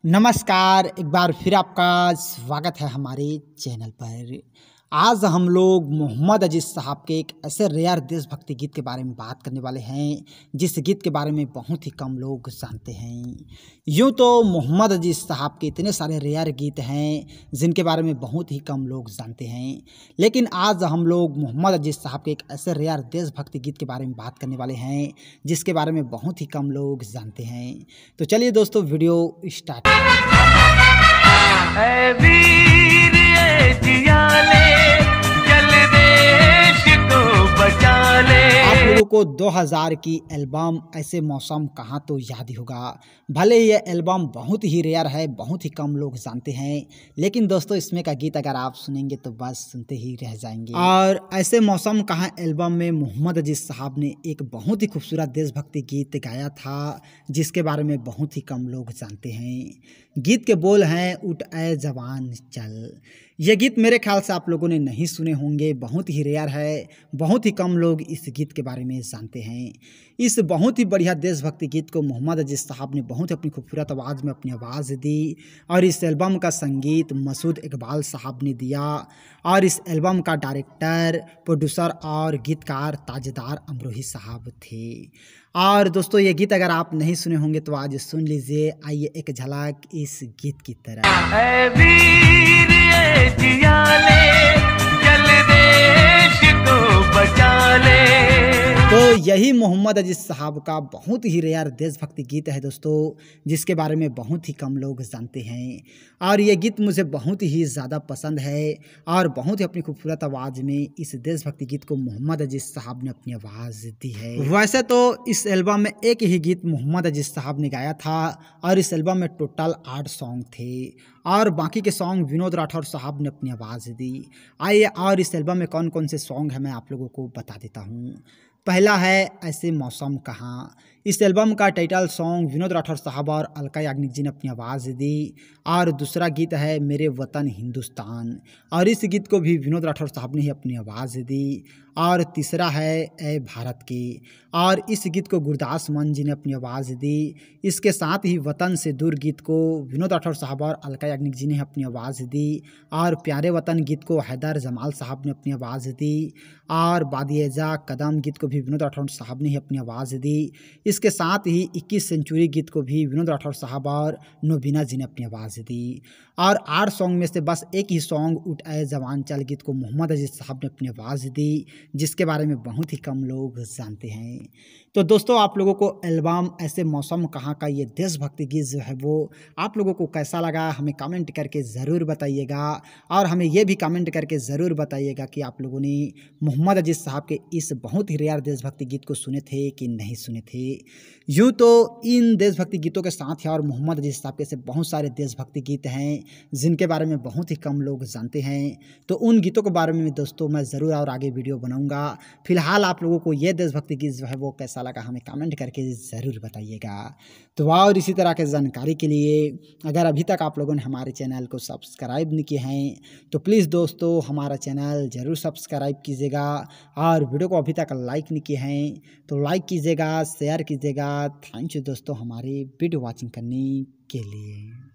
नमस्कार, एक बार फिर आपका स्वागत है हमारे चैनल पर। आज हम लोग मोहम्मद अजीज़ साहब के एक ऐसे रेयर देशभक्ति गीत के बारे में बात करने वाले हैं जिस गीत के बारे में बहुत ही कम लोग जानते हैं। यूँ तो मोहम्मद अजीज़ साहब के इतने सारे रेयर गीत हैं जिनके बारे में बहुत ही कम लोग जानते हैं, लेकिन आज हम लोग मोहम्मद अजीज़ साहब के एक ऐसे रेयर देशभक्ति गीत के बारे में बात करने वाले हैं जिसके बारे में बहुत ही कम लोग जानते हैं। तो चलिए दोस्तों, वीडियो स्टार्ट। ऐ वीर ऐ जियाले, चल देश को बचा ले। आप लोगों को 2000 की एल्बम ऐसे मौसम कहाँ तो याद ही होगा। भले ही ये एल्बम बहुत ही रेयर है, बहुत ही कम लोग जानते हैं, लेकिन दोस्तों इसमें का गीत अगर आप सुनेंगे तो बस सुनते ही रह जाएंगे। और ऐसे मौसम कहाँ एल्बम में मोहम्मद अजीज़ साहब ने एक बहुत ही खूबसूरत देशभक्ति गीत गाया था जिसके बारे में बहुत ही कम लोग जानते हैं। गीत के बोल हैं, उठ ऐ जवान चल। ये गीत मेरे ख्याल से आप लोगों ने नहीं सुने होंगे, बहुत ही रेयर है, बहुत ही कम लोग इस गीत के बारे में जानते हैं। इस बहुत ही बढ़िया देशभक्ति गीत को मोहम्मद अजीज़ साहब ने बहुत ही अपनी खूबसूरत आवाज़ में अपनी आवाज़ दी और इस एल्बम का संगीत मसूद इकबाल साहब ने दिया और इस एल्बम का डायरेक्टर, प्रोड्यूसर और गीतकार ताजदार अमरोही साहब थे। और दोस्तों ये गीत अगर आप नहीं सुने होंगे तो आज सुन लीजिए। आइए एक झलक इस गीत की तरह। ऐ वीर ऐ जियाले, चल देश को बचा ले। तो यही मोहम्मद अजीज़ साहब का बहुत ही रेयर देशभक्ति गीत है दोस्तों, जिसके बारे में बहुत ही कम लोग जानते हैं। और ये गीत मुझे बहुत ही ज़्यादा पसंद है और बहुत ही अपनी खूबसूरत आवाज़ में इस देशभक्ति गीत को मोहम्मद अजीज़ साहब ने अपनी आवाज़ दी है। वैसे तो इस एल्बम में एक ही गीत मोहम्मद अजीज़ साहब ने गाया था और इस एल्बम में टोटल 8 सॉन्ग थे और बाकी के सॉन्ग विनोद राठौर साहब ने अपनी आवाज़ दी। आइए और इस एल्बम में कौन कौन से सॉन्ग हैं मैं आप लोगों को बता देता हूँ। पहला है ऐसे मौसम कहाँ। इस एल्बम का टाइटल सॉन्ग विनोद राठौर साहब और अलका याग्निक जी ने अपनी आवाज़ दी। और दूसरा गीत है मेरे वतन हिंदुस्तान और इस गीत को भी विनोद राठौर साहब ने ही अपनी आवाज़ दी। और तीसरा है ए भारत की और इस गीत को गुरदास मान जी ने अपनी आवाज़ दी। इसके साथ ही वतन से दूर गीत को विनोद राठौर साहब और अलका याग्निक जी ने अपनी आवाज़ दी। और प्यारे वतन गीत को हैदर जमाल साहब ने अपनी आवाज़ दी। और बादिएजा कदम गीत को भी विनोद राठौर साहब ने ही अपनी आवाज़ दी। इसके साथ ही 21 सेंचुरी गीत को भी विनोद राठौर साहब और नोबिना जी ने अपनी आवाज़ दी। और 8 सॉन्ग में से बस एक ही सॉन्ग उठ ऐ जवान चल गीत को मोहम्मद अजीज़ साहब ने अपनी आवाज़ दी, जिसके बारे में बहुत ही कम लोग जानते हैं। तो दोस्तों आप लोगों को एल्बम ऐसे मौसम कहाँ का ये देशभक्ति गीत जो है वो आप लोगों को कैसा लगा हमें कमेंट करके ज़रूर बताइएगा। और हमें ये भी कमेंट करके ज़रूर बताइएगा कि आप लोगों ने मोहम्मद अजीज़ साहब के इस बहुत ही रेयर देशभक्ति गीत को सुने थे कि नहीं सुने थे। यूँ तो इन देशभक्ति गीतों के साथ ही और मोहम्मद अजीज़ साहब के ऐसे बहुत सारे देशभक्ति गीत हैं जिनके बारे में बहुत ही कम लोग जानते हैं। तो उन गीतों के बारे में दोस्तों मैं ज़रूर और आगे वीडियो बनाऊंगा। फिलहाल आप लोगों को ये देशभक्ति गीत जो है वो कैसा लगा हमें कमेंट करके ज़रूर बताइएगा। तो और इसी तरह के जानकारी के लिए अगर अभी तक आप लोगों ने हमारे चैनल को सब्सक्राइब नहीं किए हैं तो प्लीज़ दोस्तों हमारा चैनल ज़रूर सब्सक्राइब कीजिएगा। और वीडियो को अभी तक लाइक नहीं किए हैं तो लाइक कीजिएगा, शेयर कीजिएगा। थैंक यू दोस्तों हमारे वीडियो वॉचिंग करने के लिए।